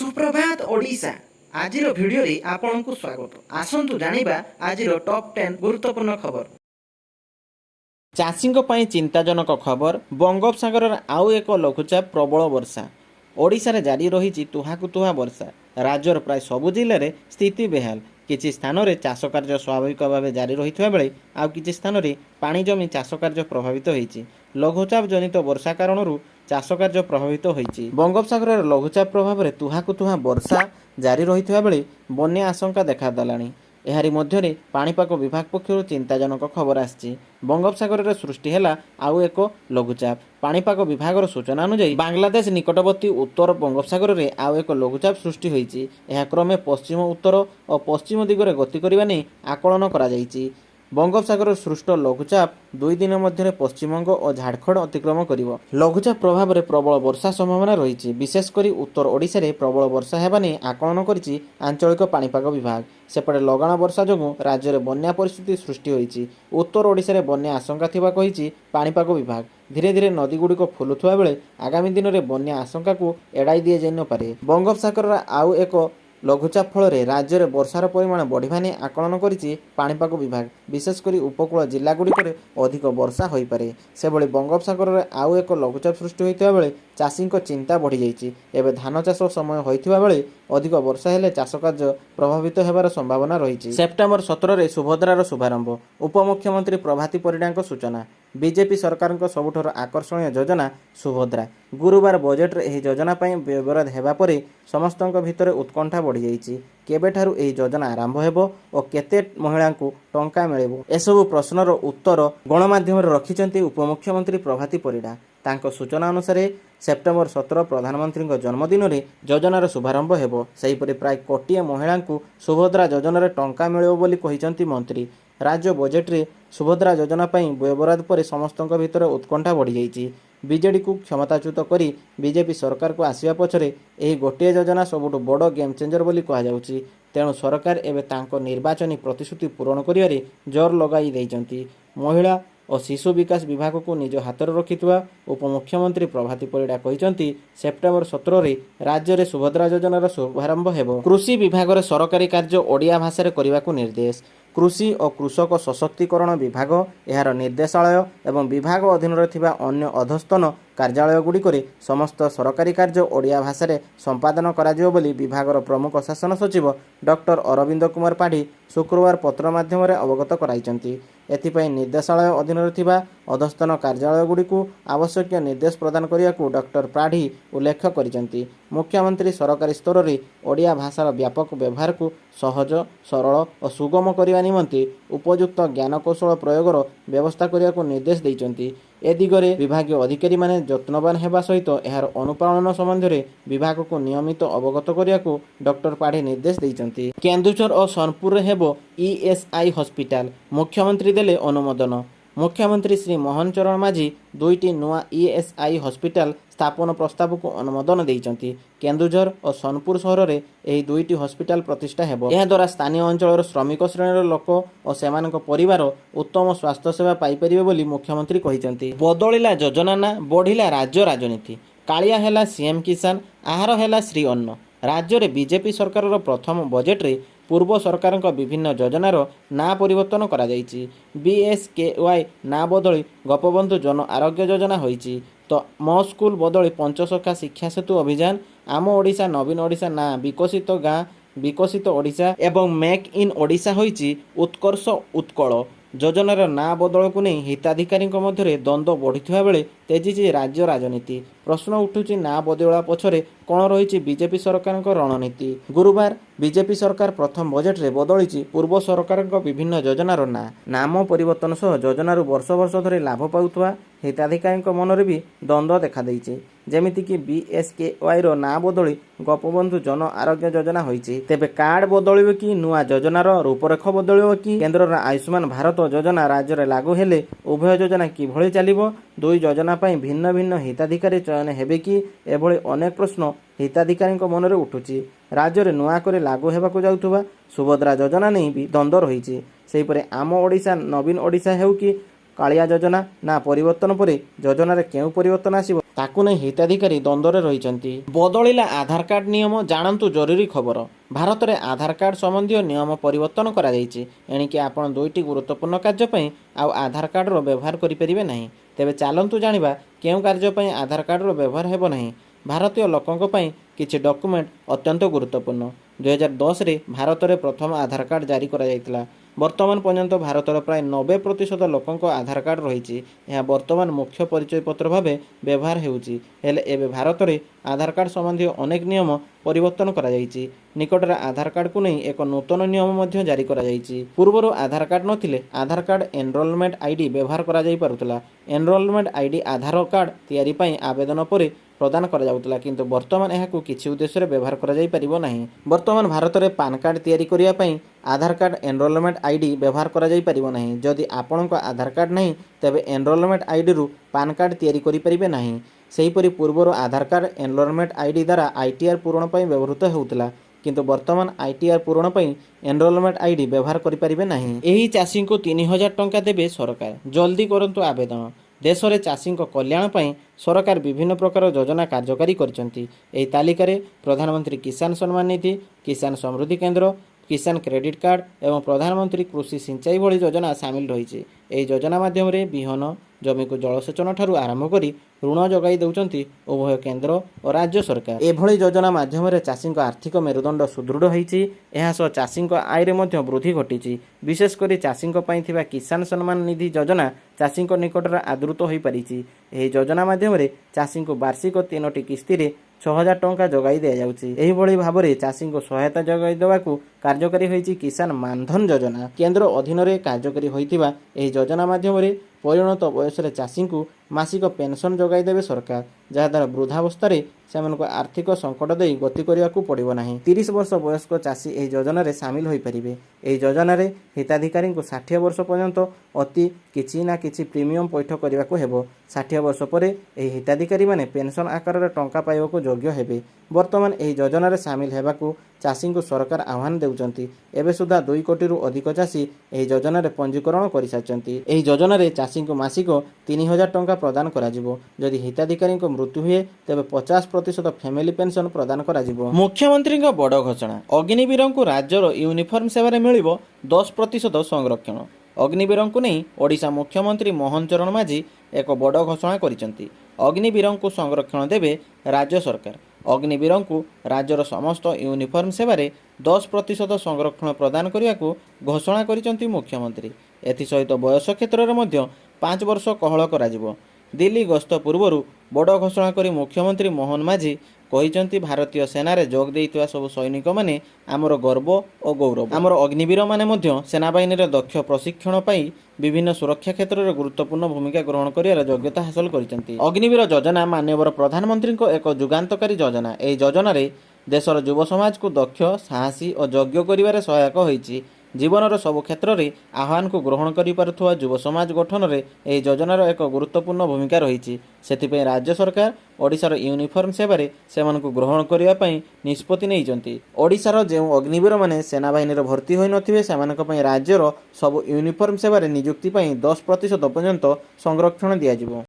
सुप्रभात ओडिशा आज भिडियो आपण को स्वागत। आसंतु जानिबा आज टॉप 10 गुरुत्वपूर्ण खबर। चाषी चिंताजनक खबर। बंगोपसागर आउ एक लघुचाप प्रबल वर्षा। ओडिशा रे जारी रही तुहाकु तुहा वर्षा। राज्यर प्राय सबु जिले में स्थिति बेहाल। किछि स्थान में चाष कार्य स्वाभाविक भाव जारी रही बेले आउ किछि स्थान में पानी जमी चाष कार्य प्रभावित होइछि। लघुचाप जनित वर्षा कारण चाष कार्य प्रभावित होइछि। बंगोपसागर लघुचाप प्रभाव में तुहाकु तुहा वर्षा जारी रही बेले बन्या आशंका देखादेलाणी। एहारी मध्यरे पाणीपाग विभाग पक्षर चिंताजनक खबर आछि। बंगोपसागर में सृष्टि है आउ एक लघुचाप। पाणीपाग विभाग सूचना अनुसार बांग्लादेश निकटवर्ती उत्तर बंगोपसागर में आउ एक लघुचाप सृष्टि होइछि। एहा क्रमे पश्चिम उत्तर और पश्चिम दिगरे गति करने नहीं आकलन करा जाइछि। बंगोपसागर सृष्ट लघुचाप 2 दिन मध्य पश्चिमबंग और झारखंड अतिक्रम करिवो। लघुचाप प्रभाव में प्रबल वर्षा संभावना रही। विशेषकर उत्तर ओडिशा रे प्रबल वर्षा हेबा नै आकलन करिछि आंचलिक पाणीपाग विभाग। सेपटे लगाण वर्षा जोगु राज्य में बन्या परिस्थिति सृष्टि होइछि। उत्तर ओडिशा रे बन्या आशंका थिबा कहिछि पाणीपाग विभाग। धीरे धीरे नदी गुड़िक फुलुवा बेले आगामी दिन में बन्या आशंका को एड़ाई दि जाई न पारे। बंगोपसागर आउ एक लघुचाप फल राज्य में वर्षार परिमाण बढ़िया नहीं आकलन करिछि पाणीपाग विभाग। विशेषकर उपकूल जिलागुड़िक अधिक वर्षा हो पारे। से भली बंगोपसागर में आउ एक लघुचाप सृष्टि होता बेले चाषी चिंता बढ़ी जाइछि। एबे धान चाष समय होइथिबा बेले अधिक वर्षा हेले चाष कार्य प्रभावित हेबार संभावना रही। सेप्टेम्बर 17 रे सुभद्रार शुभारंभ। उपमुख्यमंत्री प्रभाती परिडाଙ୍କ सूचना। बीजेपी सरकार सबुठार आकर्षणीय योजना सुभद्रा। गुरुवार बजेट रे एही योजना पई व्यवहार हेबा परे समस्तक भितर उत्कंठा बढ़ी जाइछि। केबेठारु एही योजना आरंभ हेबो और केते महिला को टंका मिलिबो एसबु प्रश्नर उत्तर गणमाध्यम रखिछन्ति उपमुख्यमंत्री प्रभाती परिडा। तांको सूचना अनुसार सेप्टेम्बर 17 प्रधानमंत्री जन्मदिन में योजनार शुभारंभ हेबो। सेहीपरि प्राय कोटिए महिला को सुभद्रा योजन टंका मिलिबो बोली कहिछन्ति मंत्री। राज्य बजेट रे सुभद्रा योजना पई व्यवहार पर समस्तक भितर उत्कंठा बढ़ी जाइछि। बीजेडी को क्षमताच्युत करी बीजेपी सरकार को आसिया पछरे एही गोटे योजना सबुठु बड़ गेम चेंजर बोली कहा जाउछि। तेणु सरकार एबे तांको निर्वाचनी प्रतिश्रुति पूरण करिवारे जोर लगाई दैछन्ति। महिला और शिशु विकास विभाग को निज हाथ में रखिथुवा उपमुख्यमंत्री प्रभाती परिडा कहिसंति सेप्टेम्बर 17 रे राज्य में सुभद्रा योजनार शुभारंभ हेबो। कृषि विभाग सरकारी कार्य ओडिया भाषा करने को निर्देश। कृषि और कृषक सशक्तिकरण विभाग यार निर्देशालय एवं विभाग अधीन अन्य अधस्तन कार्यालय गुड़िक समस्त सरकारी कार्य ओडिया भाषा संपादन करा बोली विभागर प्रमुख शासन सचिव डॉक्टर अरविंद कुमार पाढ़ी शुक्रवार पत्र माध्यम अवगत कराइछन्ति। एथिपाई निर्देशालय अधीन अधस्तन कार्यालय गुड़िक आवश्यक निर्देश प्रदान करने को डॉक्टर पाढ़ी उल्लेख करिसेंति। मुख्यमंत्री सरकारी स्तर में ओडिया भाषार व्यापक व्यवहार को सहज सरल और सुगम करने निमंते उपयुक्त ज्ञानकौशल प्रयोगर व्यवस्था करने को निर्देश देइछन्ति। ए दिगरे विभागीय अधिकारी माने यत्नवान हेबा सहित यार अनुपालन संबंध में विभाग को नियमित अवगत करने को डॉक्टर पाढ़ी निर्देश देइछन्ति। केन्दुझर और सोनपुर हेबो ईएसआई हॉस्पिटल। मुख्यमंत्री देले अनुमोदन। मुख्यमंत्री श्री मोहन चरण माझी 2टी नुआ ईएसआई हॉस्पिटल स्थापन प्रस्ताव को अनुमोदन देइछन्ति। केन्दुझर और सोनपुर सहर में यह 2टी हॉस्पिटल प्रतिष्ठा हेबो। यह द्वारा स्थानीय अंचल श्रमिक श्रेणीर लोक और सेमानक परिवार उत्तम स्वास्थ्य सेवा पाई परिबे बोली मुख्यमंत्री कहिसन्ति। बदलिला योजना ना बढ़िला राज्य राजनीति। कालिया हेला सीएम किसान आहार हेला श्री अन्न। राज्य में बीजेपी सरकार प्रथम बजेट रे पूर्व सरकार विभिन्न योजनार ना परिवर्तन करा जाइछि। बीएसकेवाई ना बदली गोपबंधु जन आरोग्य योजना होइछि तो मो स्कूल बदली पंचसखा शिक्षा सेतु अभियान, आम ओडिशा नवीन ओडिशा ना विकसित गाँ विकसित ओडिशा एवं मेक इन ओडिशा होइछि उत्कर्ष उत्कल। योजनार ना बदल को नहीं हिताधिकारी मध्य द्वंद्व बढ़ी बेले तेजी राज्य राजनीति। प्रश्न उठुची ना बदला पछरे कौन रही बीजेपी सरकार रणनीति। गुरुवार बीजेपी सरकार प्रथम बजेट रे बदली पूर्व सरकार विभिन्न योजनार नाम परिवर्तन सह योजनार वर्ष वर्ष धरी लाभ पाउथुवा हिताधिकारी मनरे भी द्वंद्व देखा देइछे। जेमितिकी बीएसकेवाई रो ना बदली गोपबंधु जन आरोग्य योजना होइछि। तेबे कार्ड बदलिबो कि नुआ योजनार रूपरेख बदलिबो कि केंद्रर आयुष्मान भारत योजना राज्य में लागू हेले उभय योजना किभଳି चलिबो। दुई योजना पई भिन्न भिन्न हिताधिकारी चयन हेबे कि एभଳି अनेक प्रश्न हिताधिकारी मनरे उठुछि। राज्य में नुआ करे लागू हेबाकु जाउथुवा सुभद्रा योजना नहीं भी द्वंद्व रही। सेहीपरि आम ओडिशा नवीन ओडिशा हेउ कि कालिया योजना ना परिवर्तन पर योजन केउ परिवर्तन आसिबो ତାକୁ ନେଇ ହିତାଧିକାରୀ ଦ୍ୱନ୍ଦ୍ୱରେ ରହିଛନ୍ତି। ବଦଳିଲା ଆଧାର କାର୍ଡ ନିୟମ, ଜାଣନ୍ତୁ ଜରୁରୀ ଖବର। ଭାରତରେ ଆଧାର କାର୍ଡ ସମ୍ବନ୍ଧୀୟ ନିୟମ ପରିବର୍ତ୍ତନ କରାଯାଇଛି। ଏଣିକି ଆପଣ ଦୁଇଟି ଗୁରୁତ୍ୱପୂର୍ଣ୍ଣ କାର୍ଯ୍ୟ ପାଇଁ ଆଉ ଆଧାର କାର୍ଡର ବ୍ୟବହାର କରିପାରିବେ ନାହିଁ। ତେବେ ଚାଲନ୍ତୁ ଜାଣିବା କେଉଁ କାର୍ଯ୍ୟ ପାଇଁ ଆଧାର କାର୍ଡର ବ୍ୟବହାର ହେବ ନାହିଁ। ଭାରତୀୟ ଲୋକଙ୍କ ପାଇଁ କିଛି ଡକ୍ୟୁମେଣ୍ଟ ଅତ୍ୟନ୍ତ ଗୁରୁତ୍ୱପୂର୍ଣ୍ଣ। 2010ରେ ଭାରତରେ ପ୍ରଥମ ଆଧାର କାର୍ଡ ଜାରି କରାଯାଇଥିଲା। ବର୍ତ୍ତମାନ ପର୍ଯ୍ୟନ୍ତ ଭାରତର ପ୍ରାୟ 90% ଲୋକଙ୍କ ଆଧାର କାର୍ଡ ରହିଛି। ଏହା ବର୍ତ୍ତମାନ ମୁଖ୍ୟ ପରିଚୟ ପତ୍ର ଭାବେ ବ୍ୟବହାର ହେଉଛି। ହେଲେ ଏବେ ଭାରତରେ ଆଧାର କାର୍ଡ ସମ୍ବନ୍ଧୀୟ ଅନେକ ନିୟମ ପରିବର୍ତ୍ତନ କରାଯାଇଛି। ନିକଟରେ ଆଧାର କାର୍ଡକୁ ନେଇ ଏକ ନୂତନ ନିୟମ ମଧ୍ୟ ଜାରି କରାଯାଇଛି। ପୂର୍ବରୁ ଆଧାର କାର୍ଡ ନଥିଲେ ଆଧାର କାର୍ଡ ଏନରୋଲମେଣ୍ଟ ଆଇଡି ବ୍ୟବହାର କରାଯାଇପାରୁଥିଲା। ଏନରୋଲମେଣ୍ଟ ଆଇଡି ଆଧାର କାର୍ଡ ତିଆରି ପାଇଁ ଆବେଦନ ପରେ ପ୍ରଦାନ କରାଯାଉଥିଲା, କିନ୍ତୁ ବର୍ତ୍ତମାନ ଏହାକୁ କିଛି ଉଦ୍ଦେଶ୍ୟରେ ବ୍ୟବହାର କରାଯାଇପାରିବ ନାହିଁ। ବର୍ତ୍ତମାନ ଭାରତରେ ପାନ୍ କାର୍ଡ ତିଆରି କରିବା ପାଇଁ ଆଧାର କାର୍ଡ ଏନରୋଲମେଣ୍ଟ ଆଇଡି ବ୍ୟବହାର କରାଯାଇପାରିବ ନାହିଁ। ଯଦି ଆପଣଙ୍କ ଆଧାର କାର୍ଡ ନାହିଁ ତେବେ ଏନରୋଲମେଣ୍ଟ ଆଇଡିରୁ ପାନ୍ କାର୍ଡ ତିଆରି କରିପାରିବେ ନାହିଁ। ସେହିପରି ପୂର୍ବରୁ ଆଧାର କାର୍ଡ ଏନରୋଲମେଣ୍ଟ ଆଇଡି ଦ୍ୱାରା ଆଇଟିଆର୍ ପୂରଣ ପାଇଁ ବ୍ୟବହୃତ ହେଉଥିଲା, କିନ୍ତୁ ବର୍ତ୍ତମାନ ଆଇଟିଆର୍ ପୂରଣ ପାଇଁ ଏନରୋଲମେଣ୍ଟ ଆଇଡି ବ୍ୟବହାର କରିପାରିବେ ନାହିଁ। ଏହି ଚାଷୀଙ୍କୁ 3000 ଟଙ୍କା ଦେବେ ସରକାର, ଜଲ୍ଦି କରନ୍ତୁ ଆବେଦନ। ଦେଶରେ ଚାଷୀଙ୍କ କଲ୍ୟାଣ ପାଇଁ ସରକାର ବିଭିନ୍ନ ପ୍ରକାର ଯୋଜନା କାର୍ଯ୍ୟକାରୀ କରିଛନ୍ତି। ଏହି ତାଲିକାରେ ପ୍ରଧାନମନ୍ତ୍ରୀ କିଷାନ ସମ୍ମାନ ନିଧି, କିଷାନ ସମୃଦ୍ଧି କେନ୍ଦ୍ର, କିଷାନ କ୍ରେଡିଟ୍ କାର୍ଡ ଏବଂ ପ୍ରଧାନମନ୍ତ୍ରୀ କୃଷି ସିଞ୍ଚାଇ ଭଳି ଯୋଜନା ସାମିଲ ରହିଛି। ଏହି ଯୋଜନା ମାଧ୍ୟମରେ ବିହନ, ଜମିକୁ ଜଳସେଚନ ଠାରୁ ଆରମ୍ଭ କରି ଋଣ ଯୋଗାଇ ଦେଉଛନ୍ତି ଉଭୟ କେନ୍ଦ୍ର ଓ ରାଜ୍ୟ ସରକାର। ଏଭଳି ଯୋଜନା ମାଧ୍ୟମରେ ଚାଷୀଙ୍କ ଆର୍ଥିକ ମେରୁଦଣ୍ଡ ସୁଦୃଢ଼ ହୋଇଛି। ଏହା ସହ ଚାଷୀଙ୍କ ଆୟରେ ମଧ୍ୟ ବୃଦ୍ଧି ଘଟିଛି। ବିଶେଷ କରି ଚାଷୀଙ୍କ ପାଇଁ ଥିବା କିଷାନ ସମ୍ମାନ ନିଧି ଯୋଜନା ଚାଷୀଙ୍କ ନିକଟରେ ଆଦୃତ ହୋଇପାରିଛି। ଏହି ଯୋଜନା ମାଧ୍ୟମରେ ଚାଷୀଙ୍କୁ ବାର୍ଷିକ 3ଟି କିସ୍ତିରେ 6000 ଟଙ୍କା ଯୋଗାଇ ଦିଆଯାଉଛି। ଏହିଭଳି ଭାବରେ ଚାଷୀଙ୍କୁ ସହାୟତା ଯୋଗାଇ ଦେବାକୁ କାର୍ଯ୍ୟକାରୀ ହୋଇଛି କିଷାନ ମାନଧନ ଯୋଜନା। କେନ୍ଦ୍ର ଅଧୀନରେ କାର୍ଯ୍ୟକାରୀ ହୋଇଥିବା ଏହି ଯୋଜନା ମାଧ୍ୟମରେ ପରିଣତ ବୟସରେ ଚାଷୀଙ୍କୁ ମାସିକ ପେନସନ୍ ଯୋଗାଇ ଦେବେ ସରକାର, ଯାହାଦ୍ୱାରା ବୃଦ୍ଧାବସ୍ଥାରେ ସେମାନଙ୍କୁ ଆର୍ଥିକ ସଙ୍କଟ ଦେଇ ଗତି କରିବାକୁ ପଡ଼ିବ ନାହିଁ। 30 ବର୍ଷ ବୟସ୍କ ଚାଷୀ ଏହି ଯୋଜନାରେ ସାମିଲ ହୋଇପାରିବେ। ଏହି ଯୋଜନାରେ ହିତାଧିକାରୀଙ୍କୁ 60 ବର୍ଷ ପର୍ଯ୍ୟନ୍ତ ଅତି କିଛି ନା କିଛି ପ୍ରିମିୟମ ପୈଠ କରିବାକୁ ହେବ। 60 ବର୍ଷ ପରେ ଏହି ହିତାଧିକାରୀମାନେ ପେନସନ୍ ଆକାରରେ ଟଙ୍କା ପାଇବାକୁ ଯୋଗ୍ୟ ହେବେ। ବର୍ତ୍ତମାନ ଏହି ଯୋଜନାରେ ସାମିଲ ହେବାକୁ ଚାଷୀଙ୍କୁ ସରକାର ଆହ୍ୱାନ ଦେଉଛନ୍ତି। ଏବେ ସୁଦ୍ଧା 2 କୋଟିରୁ ଅଧିକ ଚାଷୀ ଏହି ଯୋଜନାରେ ପଞ୍ଜୀକରଣ କରିସାରିଛନ୍ତି। ଏହି ଯୋଜନାରେ ଚାଷୀଙ୍କୁ ମାସିକ 3000 ଟଙ୍କା ପ୍ରଦାନ କରାଯିବ। ଯଦି ହିତାଧିକାରୀଙ୍କ ମୃତ୍ୟୁ ହୁଏ ତେବେ 50% ଫ୍ୟାମିଲି ପେନସନ୍ ପ୍ରଦାନ କରାଯିବ। ମୁଖ୍ୟମନ୍ତ୍ରୀଙ୍କ ବଡ଼ ଘୋଷଣା, ଅଗ୍ନିବୀରଙ୍କୁ ରାଜ୍ୟର ୟୁନିଫର୍ମ ସେବାରେ ମିଳିବ 10% ସଂରକ୍ଷଣ। ଅଗ୍ନିବୀରଙ୍କୁ ନେଇ ଓଡ଼ିଶା ମୁଖ୍ୟମନ୍ତ୍ରୀ ମୋହନ ଚରଣ ମାଝୀ ଏକ ବଡ଼ ଘୋଷଣା କରିଛନ୍ତି। ଅଗ୍ନିବୀରଙ୍କୁ ସଂରକ୍ଷଣ ଦେବେ ରାଜ୍ୟ ସରକାର। ଅଗ୍ନିବୀରଙ୍କୁ ରାଜ୍ୟର ସମସ୍ତ ୟୁନିଫର୍ମ ସେବାରେ 10% ସଂରକ୍ଷଣ ପ୍ରଦାନ କରିବାକୁ ଘୋଷଣା କରିଛନ୍ତି ମୁଖ୍ୟମନ୍ତ୍ରୀ। ଏଥିସହିତ ବୟସ କ୍ଷେତ୍ରରେ ମଧ୍ୟ 5 ବର୍ଷ କୋହଳ କରାଯିବ। ଦିଲ୍ଲୀ ଗସ୍ତ ପୂର୍ବରୁ ବଡ଼ ଘୋଷଣା କରି ମୁଖ୍ୟମନ୍ତ୍ରୀ ମୋହନ ମାଝୀ କହିଛନ୍ତି, ଭାରତୀୟ ସେନାରେ ଯୋଗ ଦେଇଥିବା ସବୁ ସୈନିକମାନେ ଆମର ଗର୍ବ ଓ ଗୌରବ। ଆମର ଅଗ୍ନିବୀରମାନେ ମଧ୍ୟ ସେନାବାହିନୀର ଦକ୍ଷ ପ୍ରଶିକ୍ଷଣ ପାଇ ବିଭିନ୍ନ ସୁରକ୍ଷା କ୍ଷେତ୍ରରେ ଗୁରୁତ୍ୱପୂର୍ଣ୍ଣ ଭୂମିକା ଗ୍ରହଣ କରିବାର ଯୋଗ୍ୟତା ହାସଲ କରିଛନ୍ତି। ଅଗ୍ନିବୀର ଯୋଜନା ମାନ୍ୟବର ପ୍ରଧାନମନ୍ତ୍ରୀଙ୍କ ଏକ ଯୁଗାନ୍ତକାରୀ ଯୋଜନା। ଏହି ଯୋଜନାରେ ଦେଶର ଯୁବ ସମାଜକୁ ଦକ୍ଷ, ସାହସୀ ଓ ଯୋଗ୍ୟ କରିବାରେ ସହାୟକ ହୋଇଛି। ଜୀବନର ସବୁ କ୍ଷେତ୍ରରେ ଆହ୍ୱାନକୁ ଗ୍ରହଣ କରିପାରୁଥିବା ଯୁବ ସମାଜ ଗଠନରେ ଏହି ଯୋଜନାର ଏକ ଗୁରୁତ୍ୱପୂର୍ଣ୍ଣ ଭୂମିକା ରହିଛି। ସେଥିପାଇଁ ରାଜ୍ୟ ସରକାର ଓଡ଼ିଶାର ୟୁନିଫର୍ମ ସେବାରେ ସେମାନଙ୍କୁ ଗ୍ରହଣ କରିବା ପାଇଁ ନିଷ୍ପତ୍ତି ନେଇଛନ୍ତି। ଓଡ଼ିଶାର ଯେଉଁ ଅଗ୍ନିବୀରମାନେ ସେନାବାହିନୀରେ ଭର୍ତ୍ତି ହୋଇନଥିବେ ସେମାନଙ୍କ ପାଇଁ ରାଜ୍ୟର ସବୁ ୟୁନିଫର୍ମ ସେବାରେ ନିଯୁକ୍ତି ପାଇଁ 10% ପର୍ଯ୍ୟନ୍ତ ସଂରକ୍ଷଣ ଦିଆଯିବ।